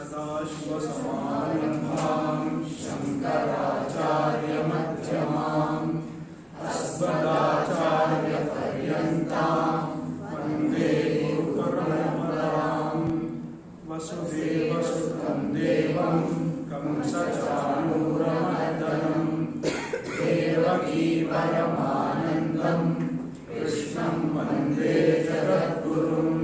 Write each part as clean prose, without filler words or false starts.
सदाशिवसमारम्भां शङ्कराचार्यमध्यमाम् अस्मदाचार्यपर्यन्तां वन्दे गुरुपरम्पराम्। वसुदेवसुतं देवं कंसचाणूरमर्दनं देवकी परमानन्दं कृष्णं वन्दे जगद्गुरुम्।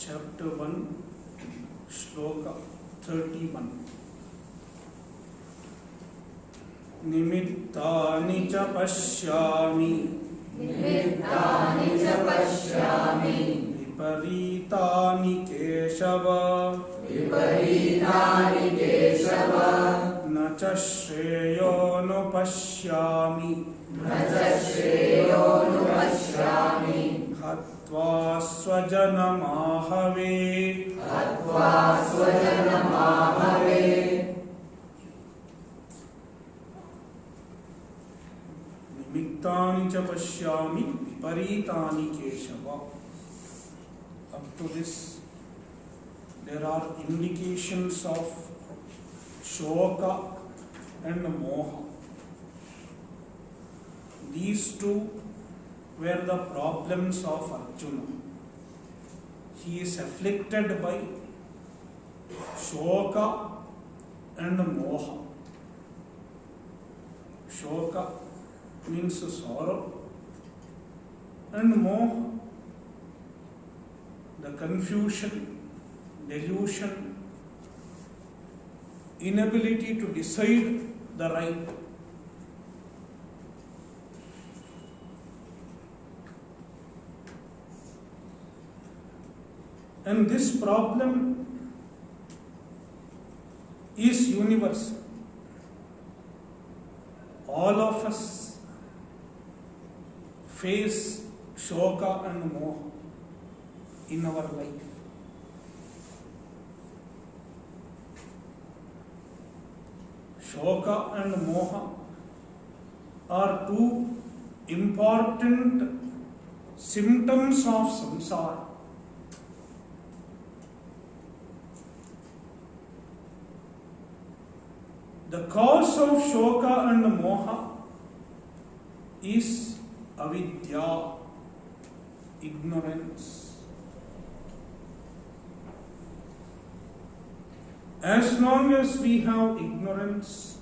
Chapter 1, Shloka 31. Nimittani cha pashyami viparitani keshava na cha shreyo pashyami हत्वा स्वजनमाहवे निमित्तानि च पश्यामि विपरीतानि Keshav. Up to this there are indications of shoka and moha. These two were the problems of Arjuna. He is afflicted by shoka and moha. Shoka means sorrow, and moha, the confusion, delusion, inability to decide the right. And this problem is universal. All of us face shoka and moha in our life. Shoka and moha are two important symptoms of samsara. The cause of shoka and moha is avidya, ignorance. As long as we have ignorance,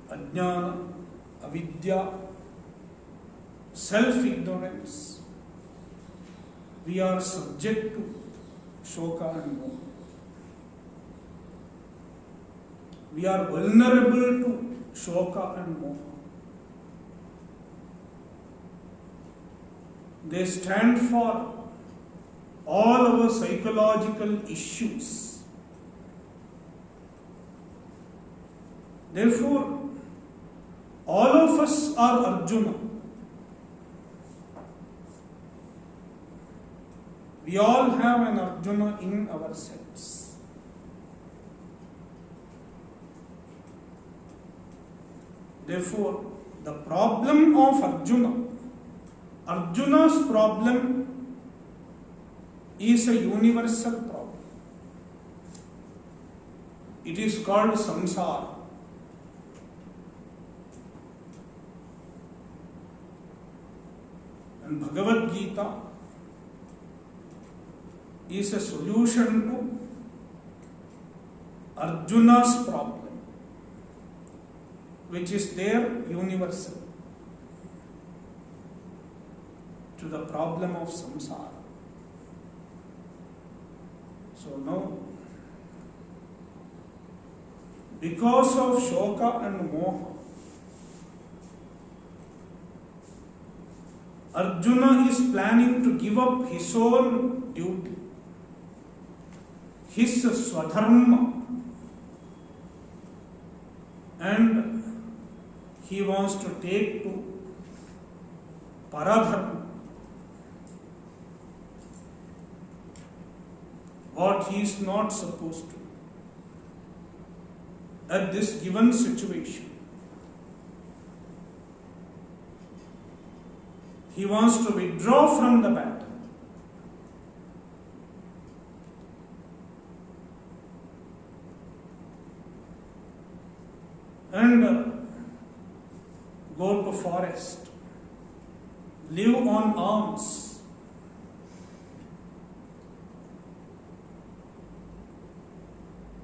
ajnana, avidya, self-ignorance, we are subject to shoka and moha. We are vulnerable to shoka and moha. They stand for all our psychological issues. Therefore, all of us are Arjuna. We all have an Arjuna in ourselves. Therefore, the problem of Arjuna's problem is a universal problem. It is called samsara. And Bhagavad-Gītā is a solution to Arjuna's problem, which is there universal to the problem of samsara. So now, because of shoka and moha, Arjuna is planning to give up his own duty, his swadharma, and he wants to take to paradharma, what he is not supposed to at this given situation. He wants to withdraw from the battle. And go to forest, live on alms,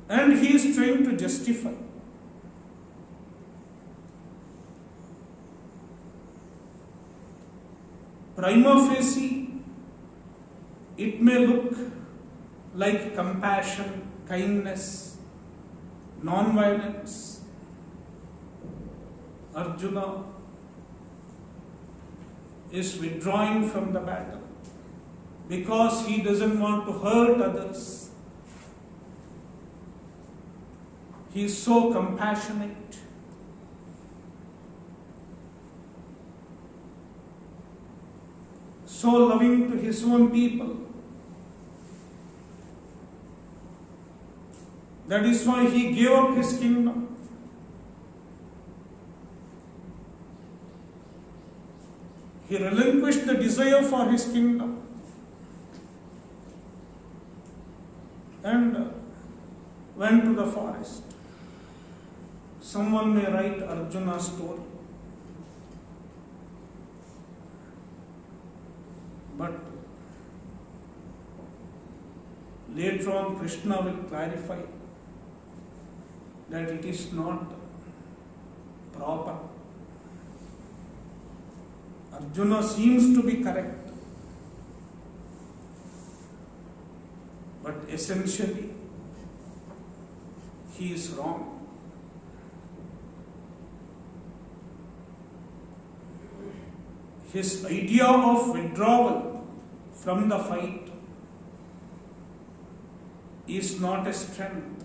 and he is trying to justify. Prima facie, it may look like compassion, kindness, non-violence. Arjuna is withdrawing from the battle because he doesn't want to hurt others. He is so compassionate. So loving to his own people. That is why he gave up his kingdom. He relinquished the desire for his kingdom and went to the forest. Someone may write Arjuna's story. But later on Krishna will clarify that it is not proper. Arjuna seems to be correct, but essentially he is wrong. His idea of withdrawal from the fight is not a strength,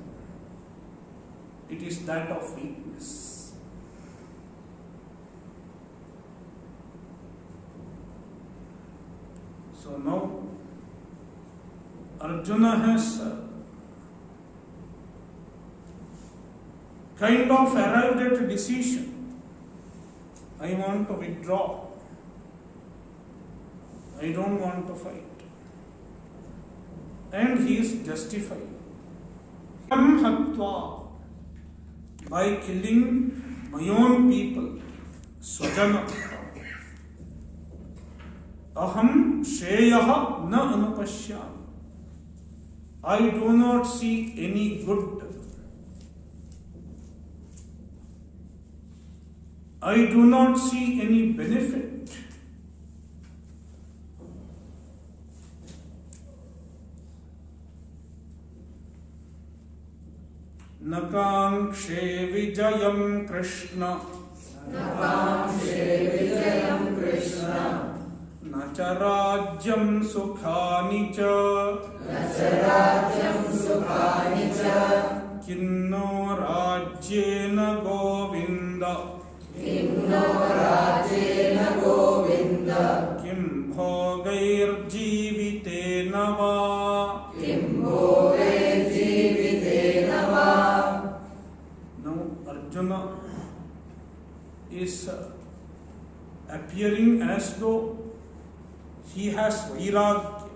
it is that of weakness. So now Arjuna has kind of arrived at a decision. I want to withdraw. I don't want to fight. And he is justified. By killing my own people, Swajana, Aham Shreyaha na anupashyami. I do not see any good. I do not see any benefit. Nakangshe vijayam Krishna. Nakangshe vijayam Krishna. Nacharajyam sukhani cha. Nacharajyam sukhani cha. Kinno rajyena govinda. Kinno rajyena govinda. Kim bhogair jivitena va. Kim bhogair jivitena va. Now Arjuna is appearing as though he has vairagya.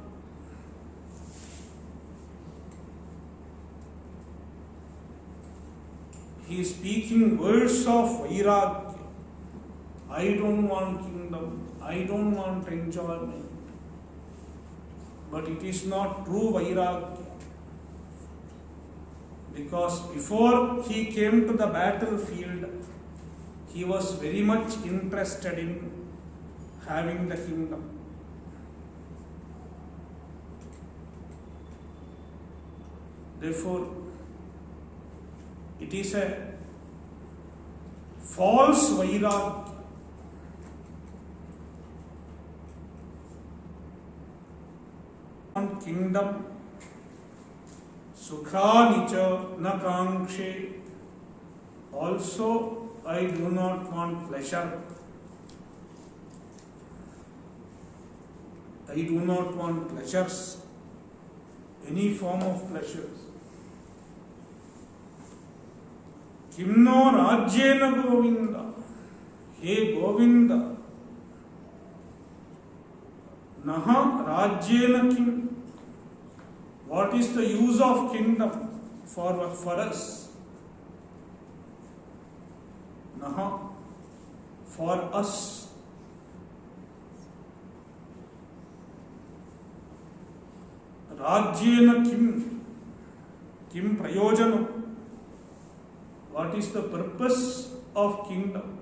He is speaking words of vairagya. I don't want kingdom. I don't want enjoyment. But it is not true vairagya. Because before he came to the battlefield, he was very much interested in having the kingdom. Therefore, it is a false vairagya. On kingdom, sukhani cha na kangshe. Also, I do not want pleasure. I do not want pleasures, any form of pleasures. Kimno Rajyena Govinda. Hey Govinda. Naha Rajyena Kim. What is the use of kingdom for us? Naha, for us. Rajyena Kim Prayojanam. What is the purpose of kingdom?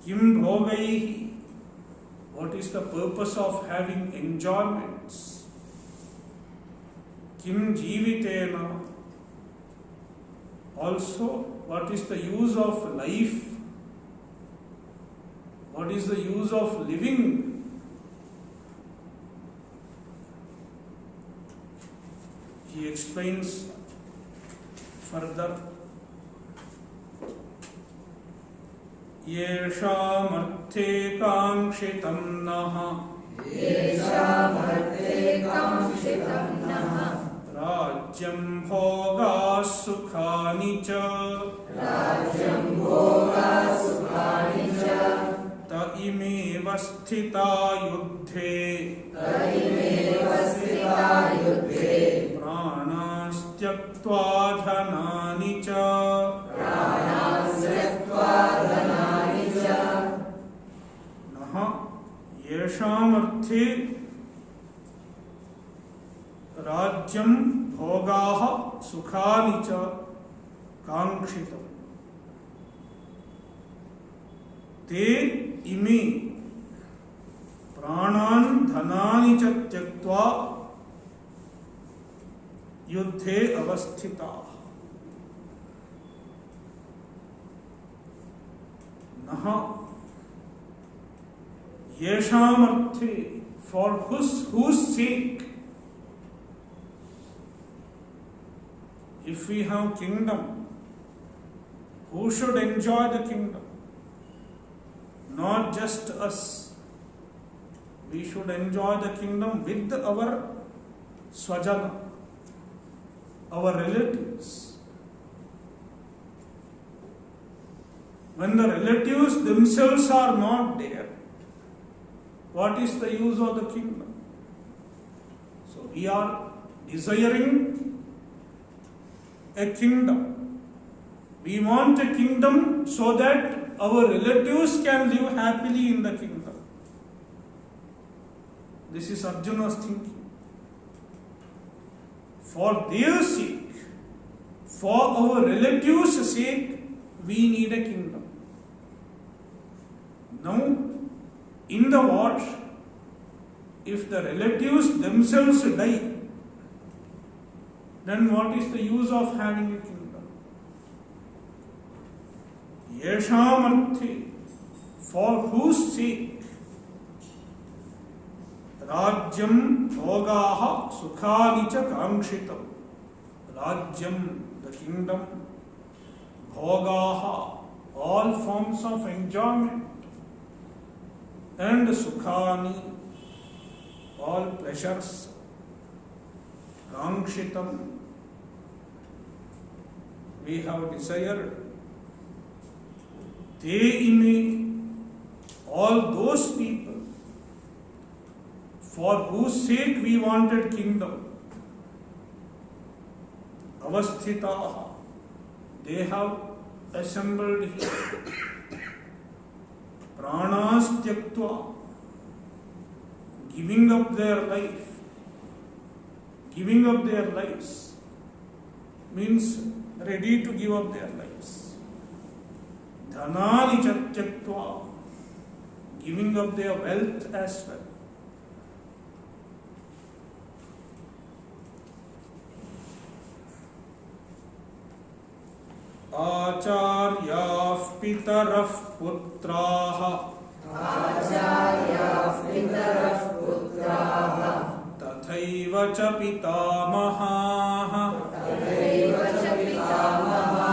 Kim Bhogaihi. What is the purpose of having enjoyments? Kim Jivitena. Also, what is the use of life? What is the use of living? He explains further. Yeshamarthe kangshitam naha. Yeshamarthe kangshitam naha. Rajyam bhoga sukhani cha. Rajyam bhoga sukhani cha. Ta imeva sthita yuddhe. Ta imeva sthita yuddhe. Pranastyakva dhanani cha. Pranastyakva dhanani cha. Naha yeshamarthe Rajyam bhogaha sukhani cha kangshitam. Te ime pranan dhanani cha tyaktva yuddhe avasthita. Naha yeshamarthe, for whose sake. If we have kingdom, who should enjoy the kingdom? Not just us. We should enjoy the kingdom with our swajana, our relatives. When the relatives themselves are not there, what is the use of the kingdom? So we are desiring a kingdom. We want a kingdom so that our relatives can live happily in the kingdom. This is Arjuna's thinking. For their sake, for our relatives' sake, we need a kingdom. Now, in the war, if the relatives themselves die, then what is the use of having a kingdom? Yeshamarthe, for whose sake? Rajyam bhogaha sukhani cha kangshitam. Rajyam, the kingdom. Bhogaha, all forms of enjoyment. And sukhani, all pleasures. Kangshitam, we have desired. Te ime, all those people for whose sake we wanted kingdom. Avasthitaha, they have assembled here. Pranas tyaktva, giving up their life. Giving up their lives means ready to give up their lives. Dhanani cha tyaktva, giving up their wealth as well. Acharyah pitarah putraha. Acharyah pitarah putraha. Tathaiva cha pitamahaha. Tathaiva cha pitamahaha.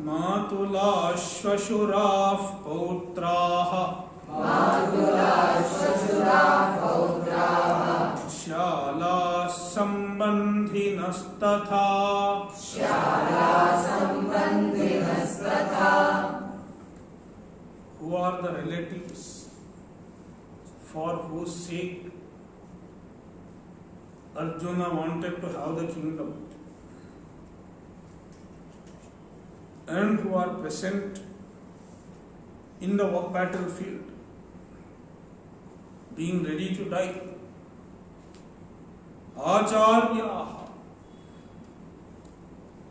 Matulashvashurah pautraha. Matulashvashurah the relatives for whose sake Arjuna wanted to have the kingdom and who are present in the battlefield, being ready to die. Acharyaha,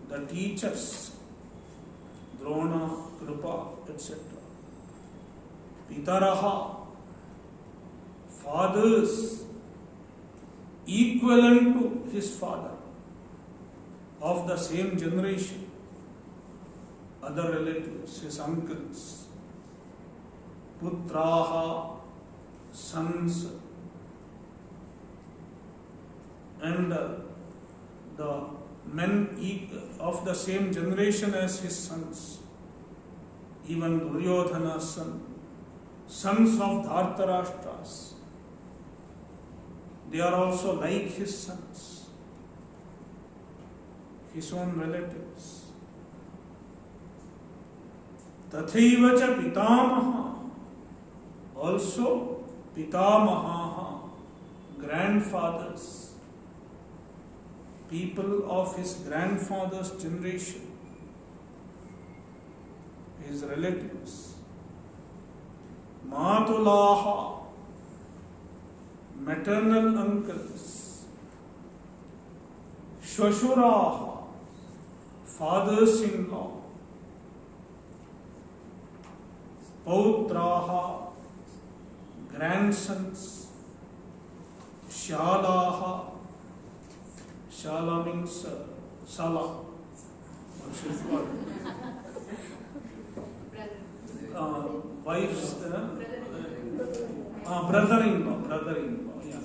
the teachers, Drona, Kripa, etc. Pitaraha, fathers, equivalent to his father, of the same generation, other relatives, his uncles. Putraha, sons, and the men of the same generation as his sons. Even Duryodhana's sons of Dhartarashtra's, they are also like his sons, his own relatives. Tathaiva cha pitamaha, also pitamaha, grandfathers, people of his grandfather's generation, his relatives. Matulaha, maternal uncles. Shashuraha, fathers-in-law. Pautraha, grandsons. Shalaha, Shala means Sala. Wife's brother-in-law. Yeah,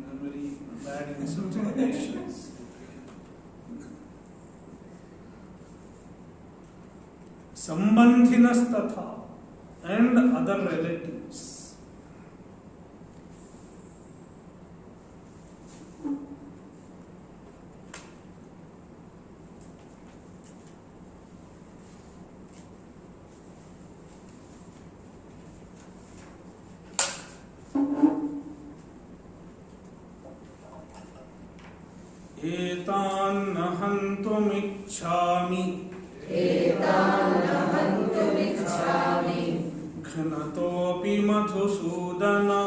I'm very bad in some situations. Sambandhinas tatha, and other relatives. Etān hantumicchāmi Gnatopi madhusūdana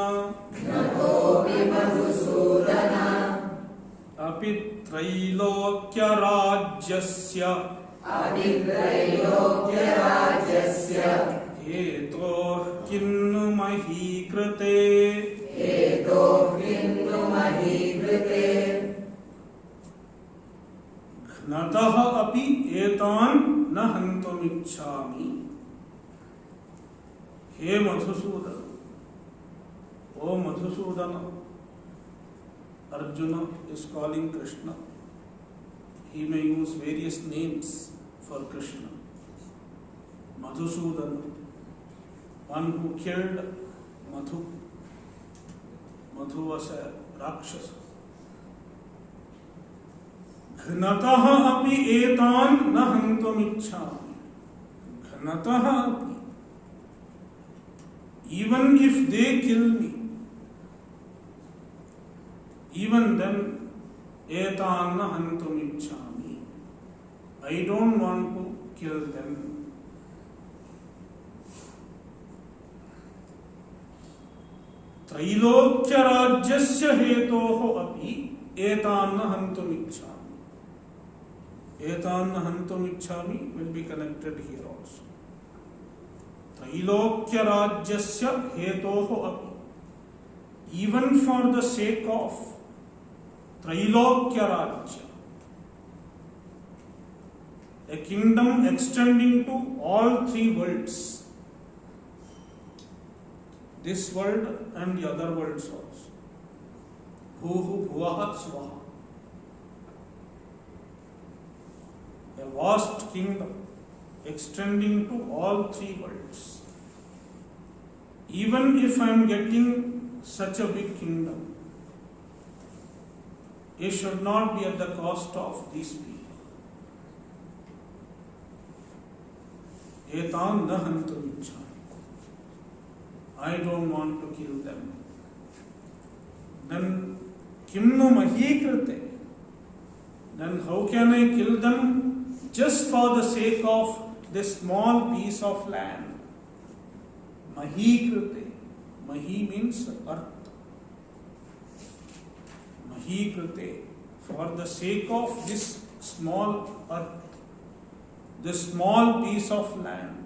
Apitrailokya rājyasya Hetoh kinnu mahīkrite Gnataha api etān na hantumicchāmi. He Madhusudana, O Madhusudana, Arjuna is calling Krishna. He may use various names for Krishna. Madhusudana, one who killed Madhu. Madhu was a Rakshasa. Gnataha api etān na hantumicchāmi. Gnataha api. Even if they kill me, even then, etān na hantumicchāmi. I don't want to kill them. Trailokya rājyasya hetoho api etān na hantumicchāmi. Etān na hantumicchāmi will be connected here also. Trailokya rājyasya hetoho api. Even for the sake of Trailokya rājya, a kingdom extending to all three worlds, this world and the other worlds also. Bhuhu bhuvaha swaha. A vast kingdom extending to all three worlds. Even if I am getting such a big kingdom, it should not be at the cost of these people. Etān na hantumicchāmi. I don't want to kill them. Then kimnu mahikrite. Then how can I kill them just for the sake of this small piece of land? Mahikrite. Mahi means earth. Mahikrite. For the sake of this small earth, this small piece of land,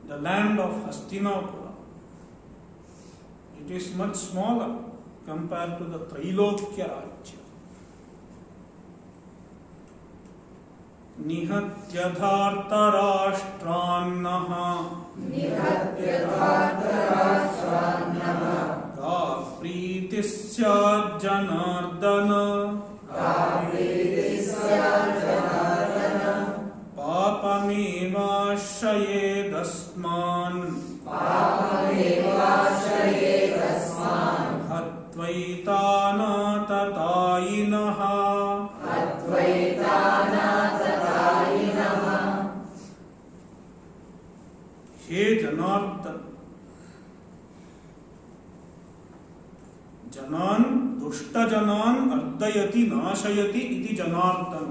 the land of Hastinapura, it is much smaller compared to the Trailokya Rajya. Nihatyadhartarashtraannaha ka pritisya janardana papamevashayedasman hatvaitana tatayinaha. हे जनार्दन, जनान दुष्ट जनान अर्दयति नाशयति इति Janardan.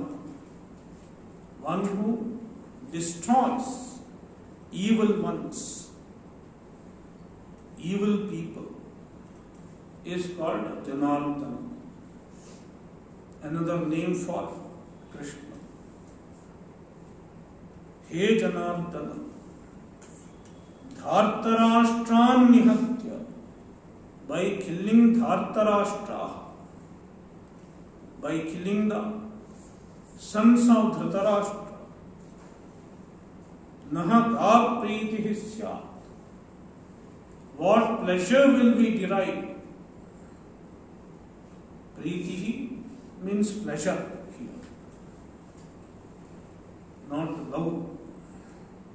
One who destroys evil ones, evil people, is called Janardana. Another name for Krishna. He Janardana, Dhartarashtran nihatya. By killing Dhartarashtra, by killing the sons of Dhritarashtra, naha ka pritihi syat. What pleasure will we derive? Pritihi means pleasure here, not love,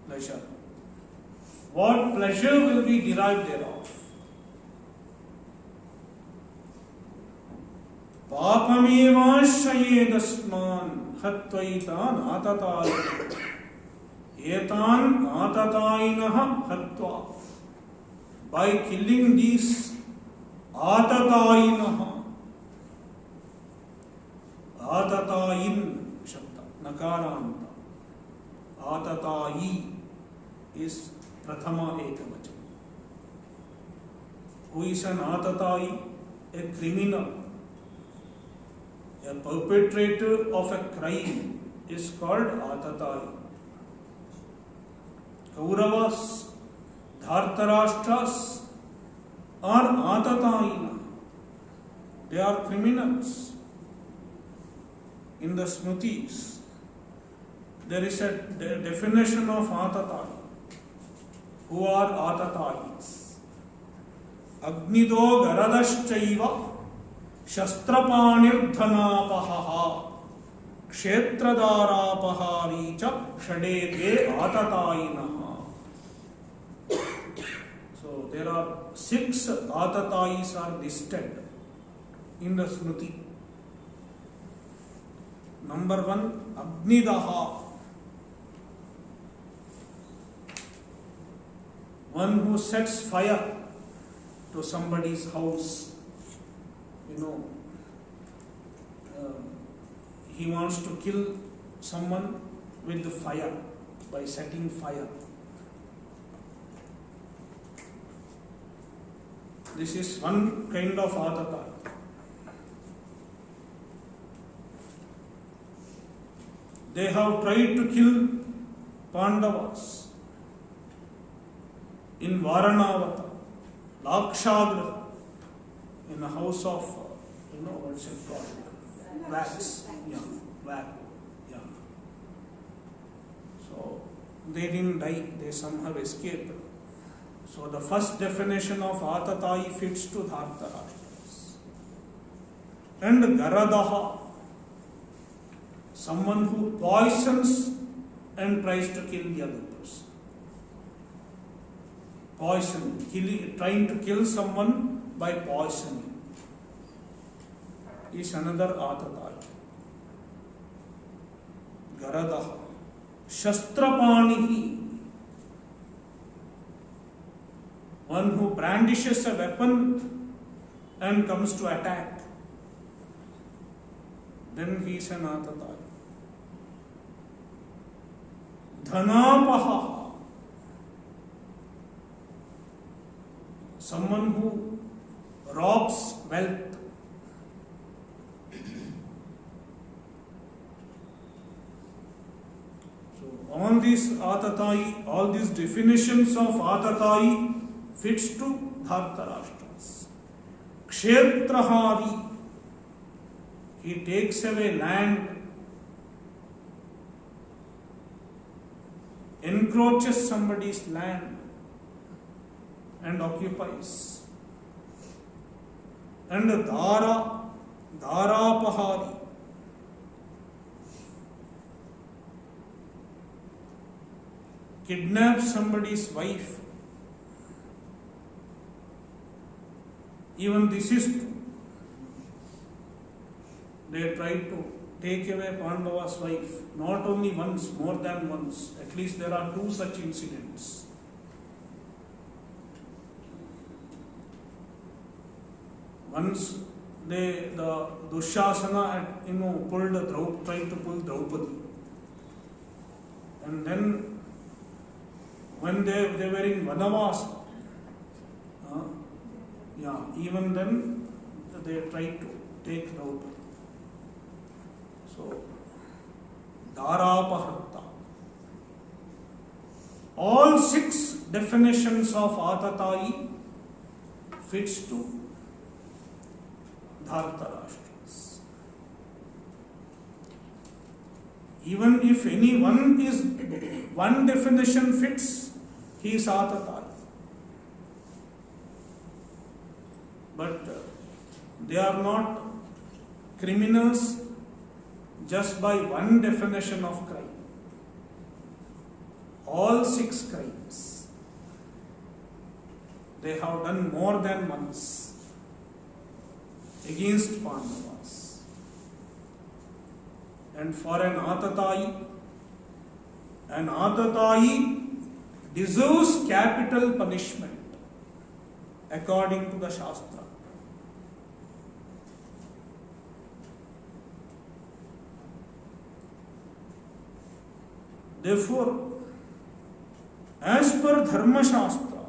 pleasure. What pleasure will we derive thereof? Papamevashayedasman hatvaitan atatayinaha. Etan atatayinaha hatva. By killing these atatayinaha. Atatayin shabda, nakaranta. Atatayi is prathama ekavacham. Who is an atatayi? A criminal. A perpetrator of a crime is called atatayi. Kauravas, Dhartarashtras are atatayina. They are criminals. In the Smritis, there is a definition of atatayi. Who are atatayis? Agnido garadashchaiva shastrapanirthanapahaha kshetradharapahari cha shadete atatayinaha. So there are 6 atatayis are listed in the Smriti. Number 1, Agnidaha. One who sets fire to somebody's house. He wants to kill someone with the fire, by setting fire. This is one kind of atata. They have tried to kill Pandavas in Varanavata, Lakshagra, in a house of, what's it called? Wax. Yeah, wax. Yeah. So they didn't die, they somehow escaped. So the first definition of atatayi fits to Dhartarashtas. And Garadaha, someone who poisons and tries to kill the other person. Poison, trying to kill someone by poisoning is another atatayi. Garadaha. Shastrapanihi. one who brandishes a weapon and comes to attack, then he is an Atatayi. Dhanapaha, someone who robs wealth. So all these Atatayi, all these definitions of Atatayi fits to Dhartarashtra's. Kshetrahari, he takes away land, encroaches somebody's land and occupies. And Dharapahari, kidnaps somebody's wife. Even this is true. They tried to take away Pandava's wife, not only once, more than once. At least there are 2 such incidents. Once the Dushasana had, tried to pull Draupadi. And then when they were in Vanavasa, even then they tried to take Draupadi. So, Dharapaharta. All 6 definitions of Atatayi fits to Dhartarashtra's. Even if any one definition fits, he is Atatayi. But they are not criminals just by one definition of crime. All 6 crimes they have done more than once against Pandavas. And for an Atatayi deserves capital punishment according to the Shastra. Therefore, as per Dharma Shastra,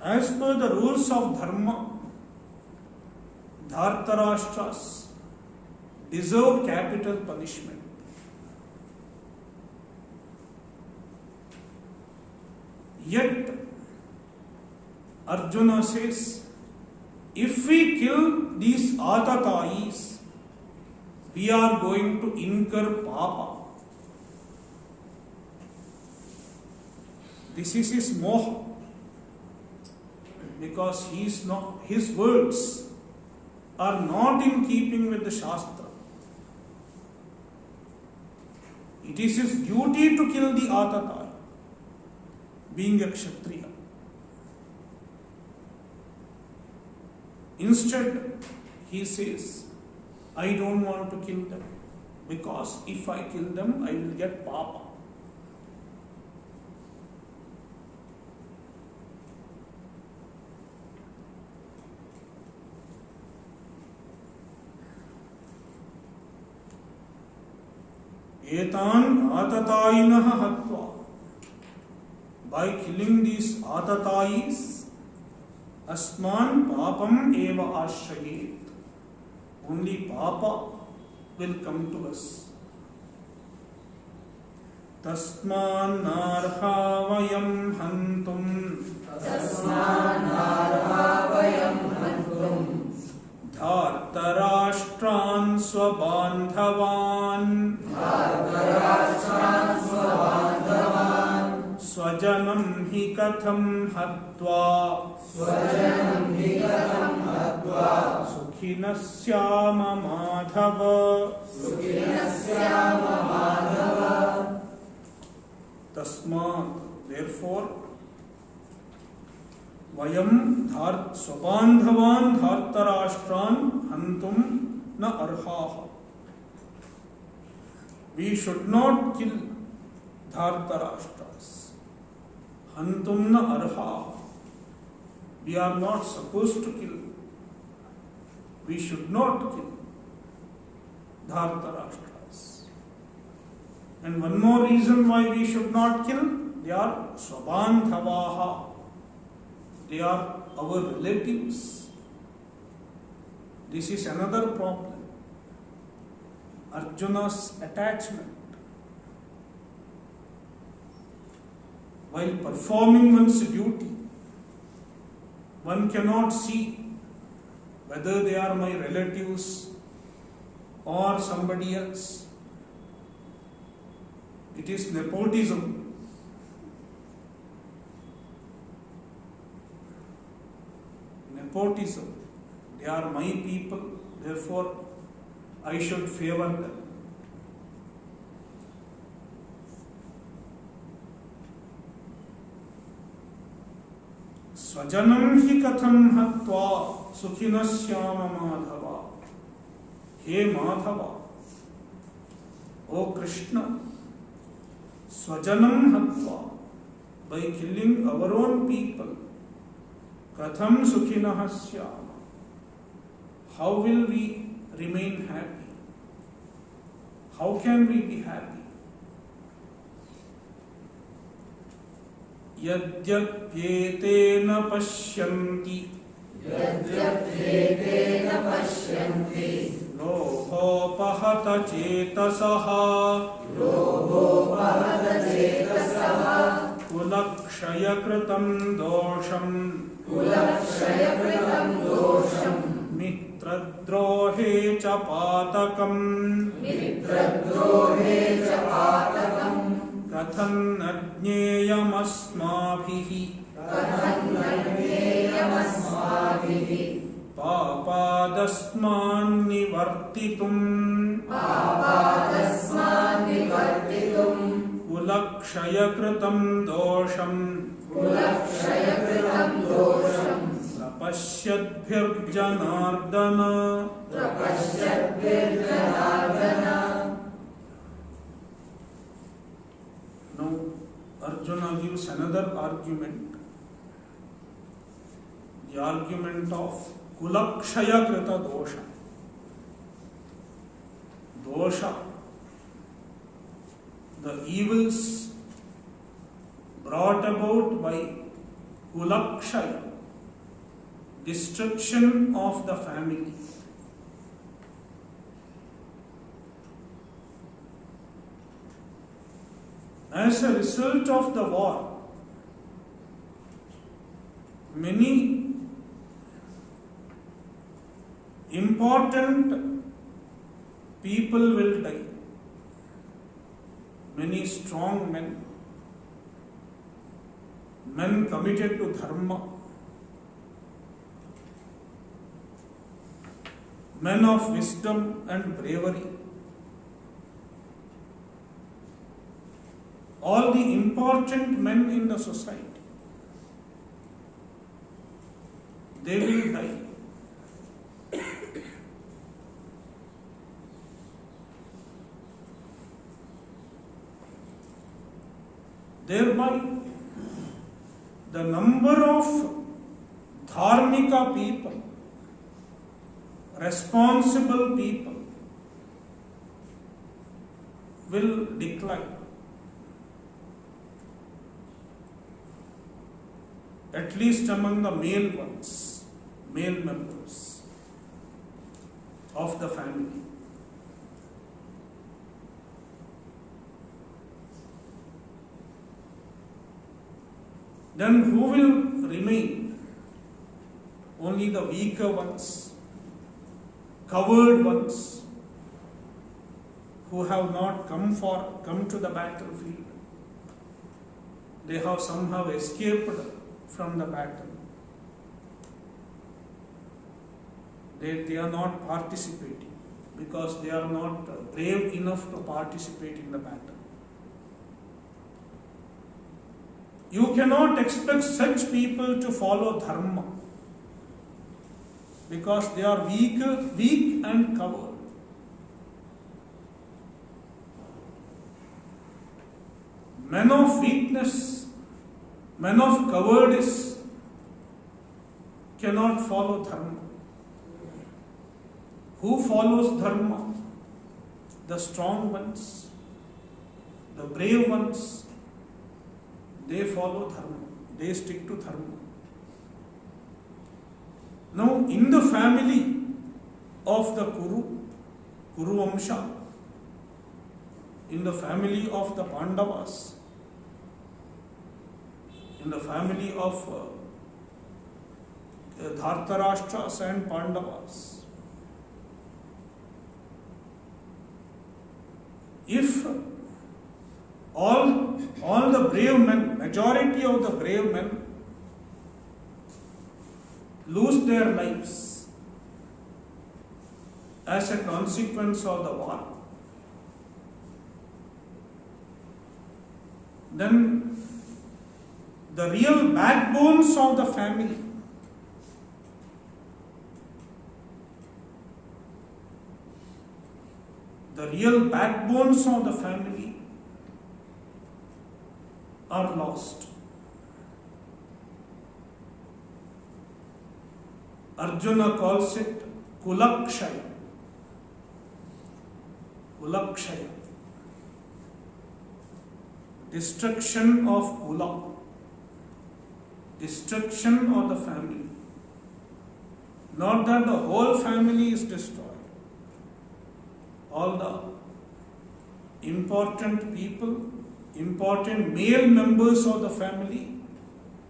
as per the rules of Dharma, Dhartarashtras deserve capital punishment. Yet, Arjuna says, if we kill these Atatayis, we are going to incur Papa. This is his moha, because his words are not in keeping with the Shastra. It is his duty to kill the Atatayi, being a Kshatriya. Instead, he says, I don't want to kill them, because if I kill them, I will get Papa. Etan Atatayinah Hatva. By killing these Atatayis, Asman Papam Eva Ashrayet. Only Papa will come to us. Tasman Narha Vayam Hantum. Tasman Narha Vayam Hantum. Dhartarashtran Swabandhavan. Dhartarashtran Swabandhavan. Swajanam hi katham hatva. Swajanam hi katham hatva. Sukhinasyama madhava. Sukhinasyama madhava. Tasmat, therefore, Vayam Swabandhavan Dhartarashtran Hantum na Arhaha. We should not kill Dhartarashtras. Hantum na Arhaha. We are not supposed to kill. We should not kill Dhartarashtras. And one more reason why we should not kill, they are Swabandhavaha. They are our relatives. This is another problem. Arjuna's attachment. While performing one's duty, one cannot see whether they are my relatives or somebody else. It is nepotism. Nepotism. They are my people, therefore I should favor them. Swajanam hi katham hatva sukhinashyama madhava. He Madhava, O Krishna, Swajanam hatva, by killing our own people, katham sukhinah syama. How will we remain happy? How can we be happy? Yadyapyetena pashyanti Lobhopahata chetasaha Kulakshaya kritam dosham Mitradrohe cha patakam Kathan ajneyam asmabhihi Papadasman nivartitum Kulakshaya kritam dosham Prapashyadbhir janardana. Now Arjuna gives another argument. The argument of Kulakshaya krita dosha. Dosha. The evils brought about by Kulakshaya. Destruction of the family. As a result of the war, many important people will die. Many strong men, men committed to dharma, men of wisdom and bravery. All the important men in the society, they will die. Thereby, the number of dharmika people, responsible people, will decline. At least among the male ones, male members of the family. Then who will remain? Only the weaker ones, coward ones, who have not come to the battlefield. They have somehow escaped from the battle. They are not participating because they are not brave enough to participate in the battle. You cannot expect such people to follow dharma because they are weak and coward. Men of weakness, men of cowardice cannot follow dharma. Who follows dharma? The strong ones, the brave ones, they follow dharma. They stick to dharma. Now, in the family of the Kuru Vamsha, in the family of the Pandavas, in the family of Dhartarashtra's and Pandavas, if all the brave men, majority of the brave men lose their lives as a consequence of the war, then the real backbones of the family, are lost. Arjuna calls it Kulakshaya. Kulakshaya. Destruction of Kula. Destruction of the family. Not that the whole family is destroyed. All the important people, important male members of the family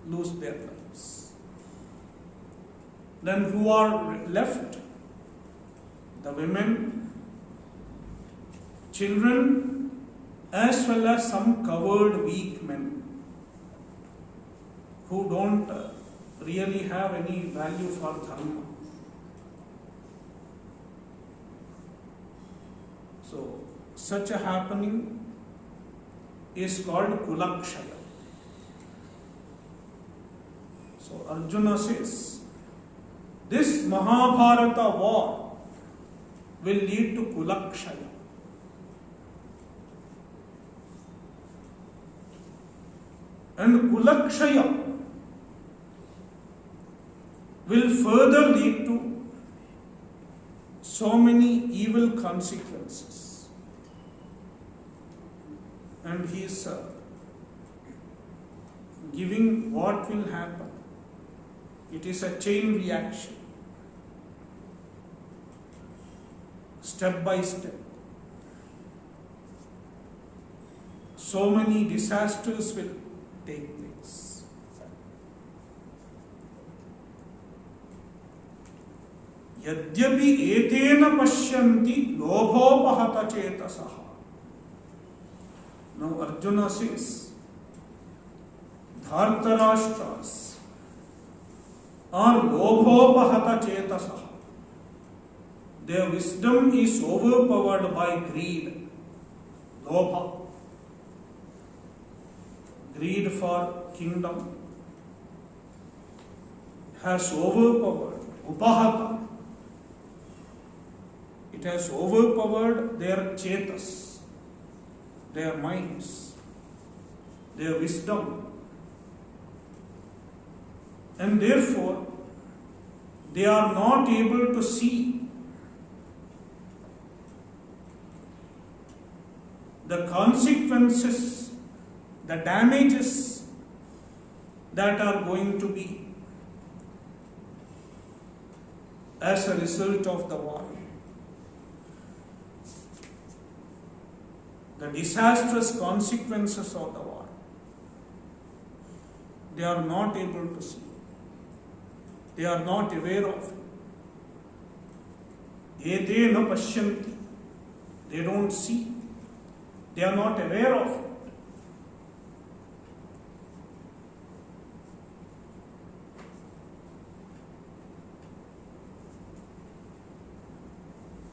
lose their lives. Then who are left? The women, children, as well as some coward weak men who don't really have any value for dharma. So, such a happening is called Kulakshaya. So, Arjuna says, this Mahabharata war will lead to Kulakshaya. And Kulakshaya will further lead to so many evil consequences. And he is giving what will happen. It is a chain reaction. Step by step. So many disasters will take place. Yadyapi etena pashyanti lobhopahata chetasaha. Now Arjuna says, Dhartarashtras are lobhopahata chetasaha. Their wisdom is overpowered by greed. Lobha. Greed for kingdom has overpowered. Upahata. It has overpowered their chetas, their minds, their wisdom. And therefore, they are not able to see the consequences, the damages that are going to be as a result of the war. The disastrous consequences of the war. They are not able to see. They are not aware of it. Ete na pashyanti. They don't see. They are not aware of it.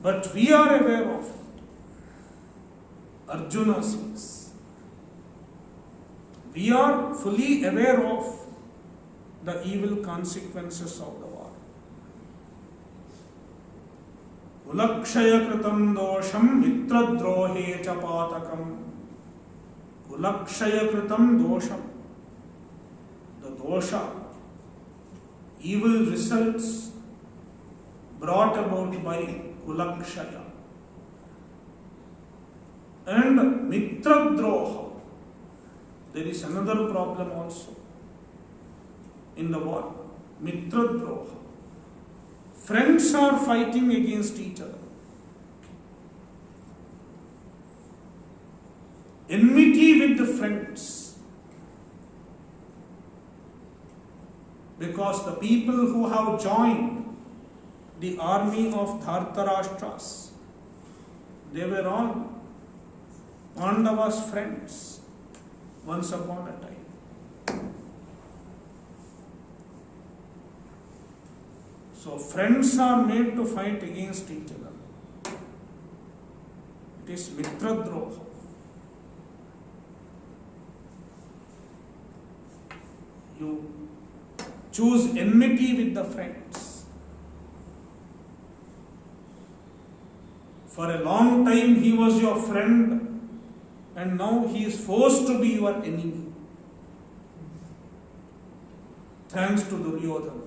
But we are aware of it. Arjuna says, we are fully aware of the evil consequences of the war. Kulakshaya kritam dosham mitradrohe chapatakam. Kulakshaya kritam dosham. The dosha, evil results brought about by kulakshaya. And mitradroha. There is another problem also in the war. Mitradroha. Friends are fighting against each other. Enmity with the friends. Because the people who have joined the army of Dhartarashtras, they were all Pandava's friends once upon a time. So friends are made to fight against each other. It is mitradroha. You choose enmity with the friends. For a long time he was your friend, and now he is forced to be your enemy. Thanks to Duryodhana.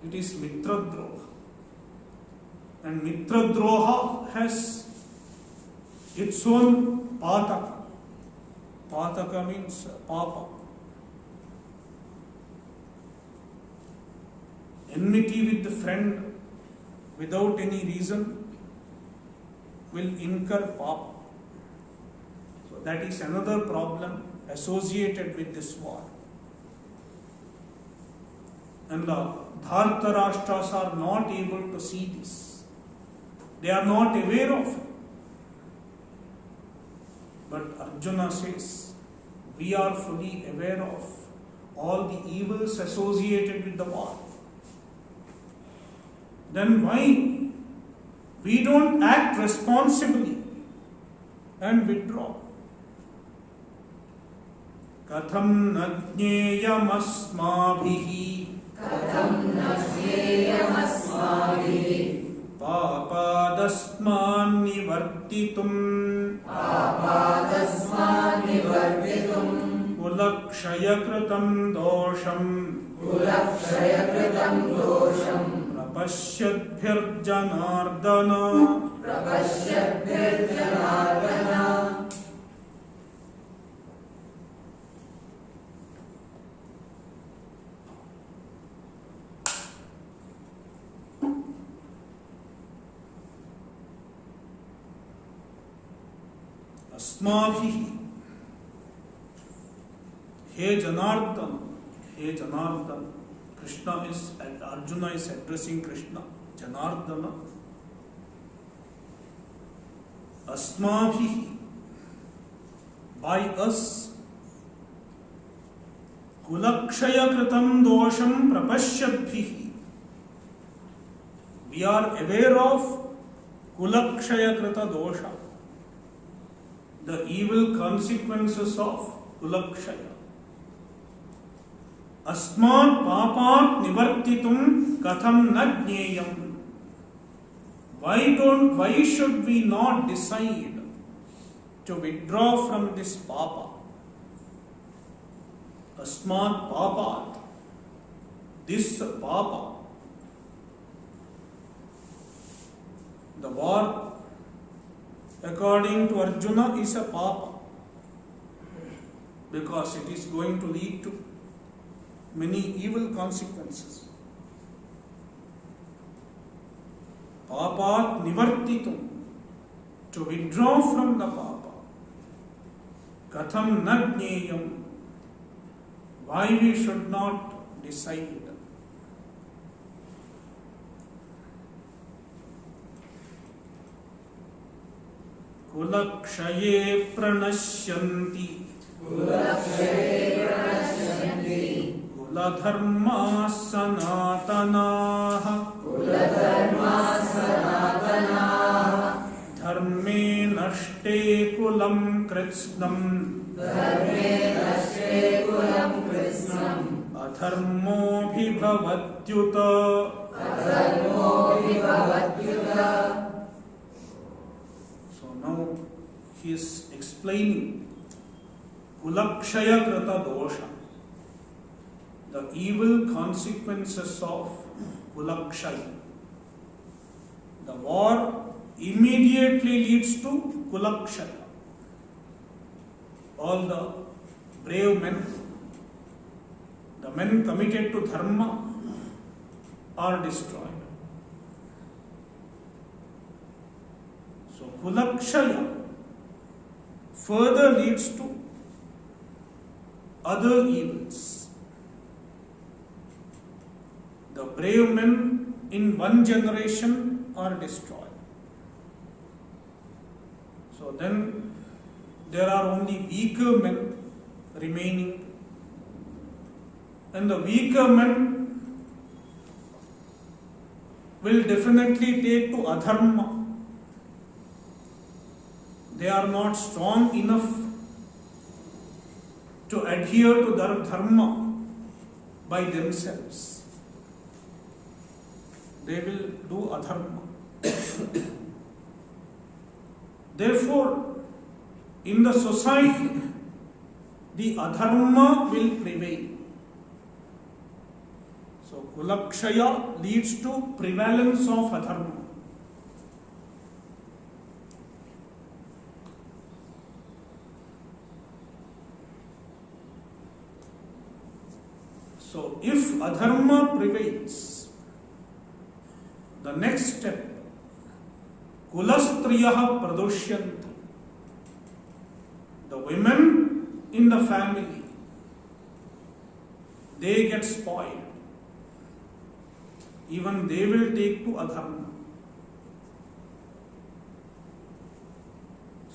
It is mitradroha. And mitradroha has its own pataka. Pataka means papa. Enmity with the friend without any reason will incur papa. So that is another problem associated with this war. And the Dhartarashtras are not able to see this. They are not aware of it. But Arjuna says, we are fully aware of all the evils associated with the war. Then why we don't act responsibly and withdraw? Katham najneyam asmabhihi papadasman nivartitum kulakshaya kritam dosham prapashyadbhyar janardana. Asmabhihi. He Janardana. He Janardana. Krishna is, and Arjuna is addressing Krishna. Janardana. Asmabhihi. By us. Kulakshaya kritam dosham prapashyadbhihi. We are aware of kulakshaya krita dosha. The evil consequences of kulakshaya. Asmat papat nivartitum katham najneyam. Why should we not decide to withdraw from this papa? Asmat papat. This papa. The war, according to Arjuna, is a papa, because it is going to lead to many evil consequences. Papat nivartitum, to withdraw from the papa. Katham najneyam, why we should not decide. Kulakshaye pranashyanti kuladharma sanatanaha dharme nashte kulam kritsnam adharmo bhavatyuta. Now he is explaining kulakshaya krita dosha, the evil consequences of Kulakshaya. The war immediately leads to Kulakshaya. All the brave men, the men committed to dharma, are destroyed. So Kulakshaya further leads to other evils. The brave men in one generation are destroyed. So then there are only weaker men remaining, and the weaker men will definitely take to adharma. They are not strong enough to adhere to their dharma by themselves. They will do adharma. Therefore, in the society, the adharma will prevail. So, Kulakshaya leads to prevalence of adharma. So, if adharma prevails, the next step, Kulastriyaha pradoshyanti. The women in the family, they get spoiled. Even they will take to adharma.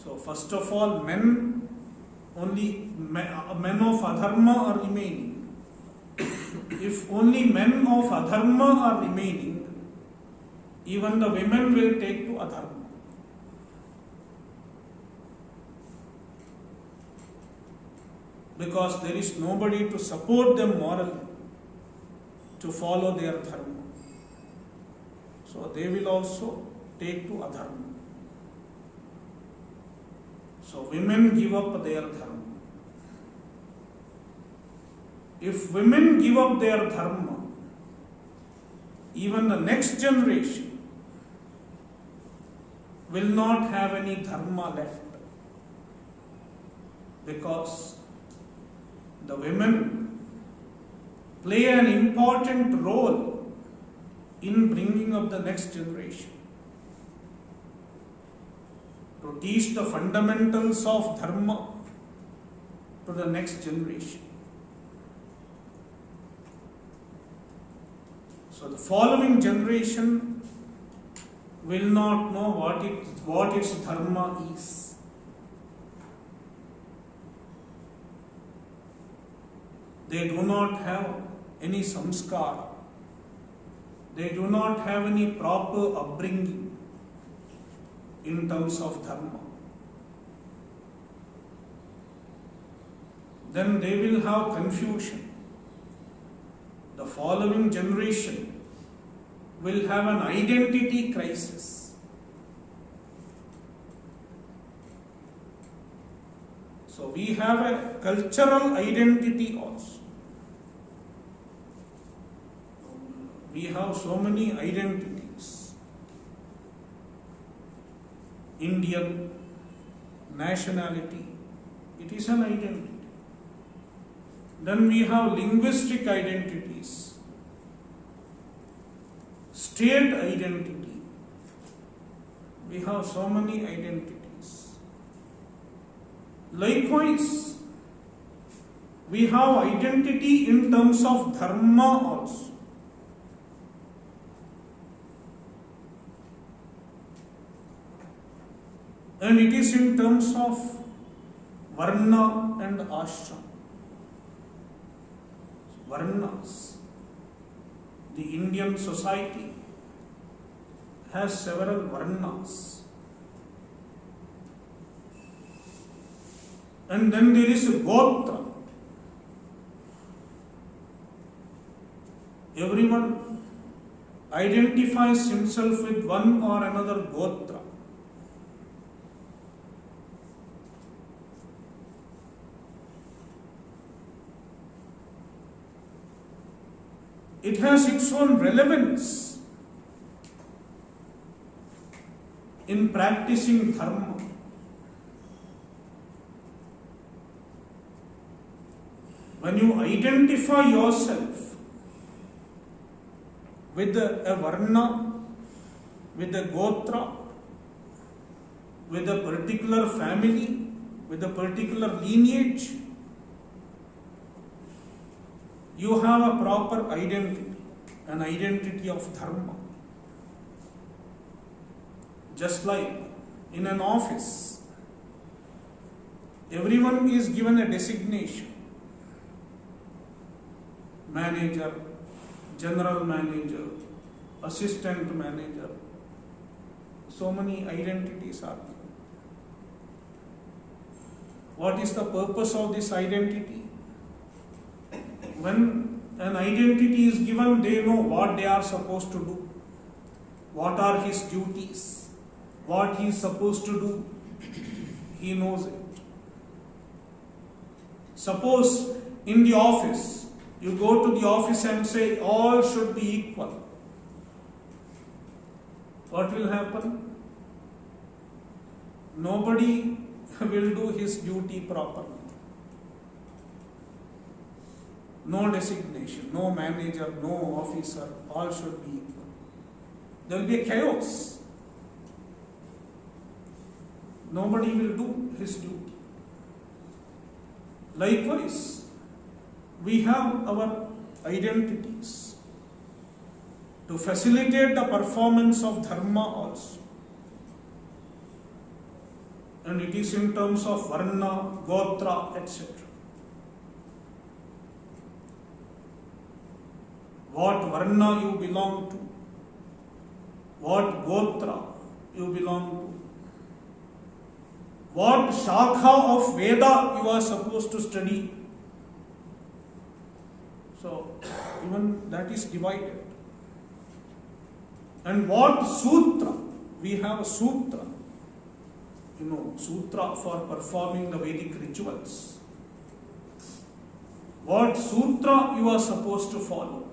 So first of all, only men of adharma are remaining. If only men of adharma are remaining, even the women will take to adharma. Because there is nobody to support them morally to follow their dharma. So they will also take to adharma. So women give up their dharma. If women give up their dharma, even the next generation will not have any dharma left. Because the women play an important role in bringing up the next generation, to teach the fundamentals of dharma to the next generation. So the following generation will not know what its dharma is. They do not have any samskara. They do not have any proper upbringing in terms of dharma. Then they will have confusion. The following generation will have an identity crisis. So we have a cultural identity also. We have so many identities. Indian nationality, it is an identity. Then we have linguistic identities, state identity. We have so many identities. Likewise, we have identity in terms of dharma also. And it is in terms of varna and ashram. Varnas. The Indian society has several varnas. And then there is a gotra. Everyone identifies himself with one or another gotra. it has its own relevance in practicing dharma. When you identify yourself with a varna, with a gotra, with a particular family, with a particular lineage, you have a proper identity, an identity of dharma. Just like in an office, everyone is given a designation. Manager, general manager, assistant manager. So many identities are given. What is the purpose of this identity? When an identity is given, they know what they are supposed to do, what are his duties, what he is supposed to do. He knows it. Suppose in the office, you go to the office and say all should be equal. What will happen? Nobody will do his duty properly. No designation, no manager, no officer, all should be equal. There will be a chaos. Nobody will do his duty. Likewise, we have our identities to facilitate the performance of dharma also. And it is in terms of varna, gotra, etc. What varna you belong to, what gotra you belong to, what shakha of Veda you are supposed to study. So, even that is divided. And what sutra? We have a sutra. Sutra for performing the Vedic rituals. What sutra you are supposed to follow.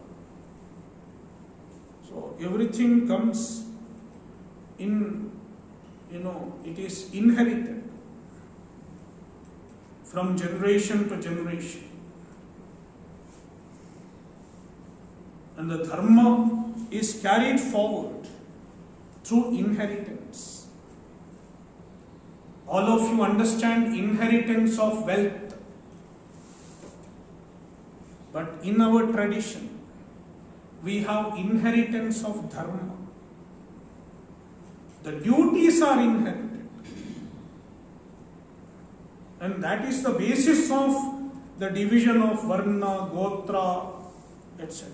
So, everything comes in, it is inherited from generation to generation. And the dharma is carried forward through inheritance. All of you understand inheritance of wealth. But in our tradition, we have inheritance of dharma. The duties are inherited. And that is the basis of the division of varna, gotra, etc.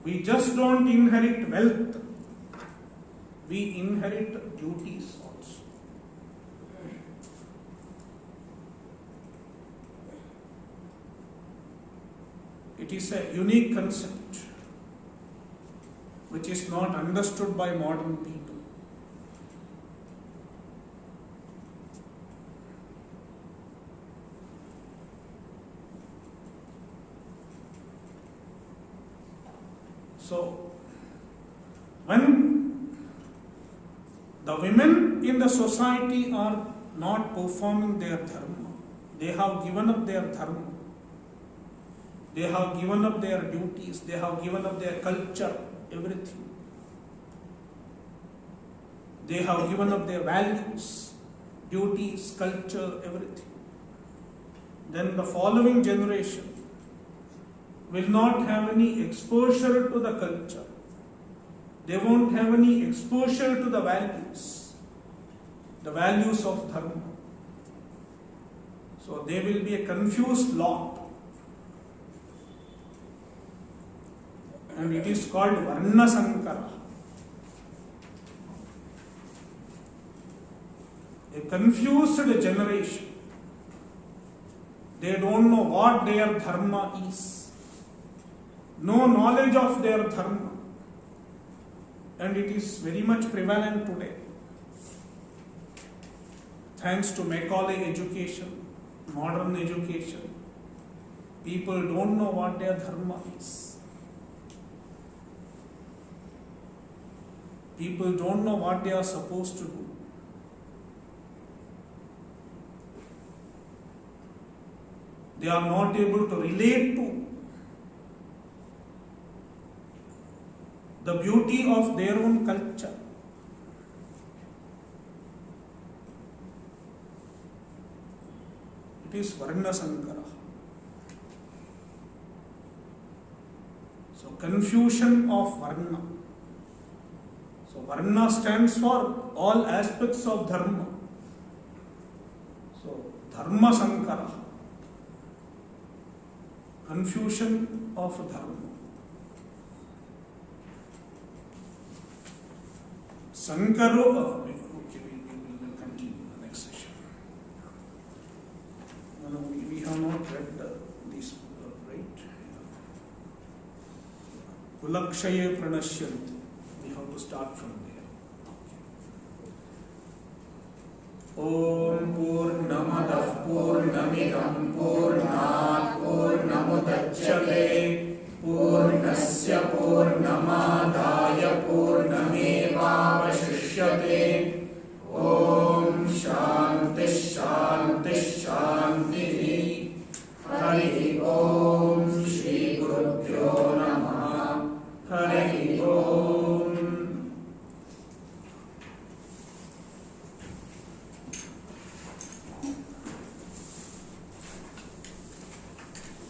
We just don't inherit wealth. We inherit duties also. It is a unique concept which is not understood by modern people. So, when the women in the society are not performing their dharma, they have given up their dharma, they have given up their duties, they have given up their culture, everything. They have given up their values, duties, culture, everything. Then the following generation will not have any exposure to the culture. They won't have any exposure to the values of dharma. So they will be a confused lot. And it is called Varna Shankara. A confused generation. They don't know what their dharma is. No knowledge of their dharma. And it is very much prevalent today. Thanks to Macaulay education, modern education, People don't know what their dharma is. People don't know what they are supposed to do. They are not able to relate to the beauty of their own culture. It is Varna Shankara. So, confusion of Varna. So, Varna stands for all aspects of Dharma. So, Dharma Shankara. Confusion of Dharma. Shankaro, okay, we will continue the next session. No, we have not read this, right? Kulakshaye pranashyanti. We have to start from there. Om Purnamadah Purnamidam Purnamidam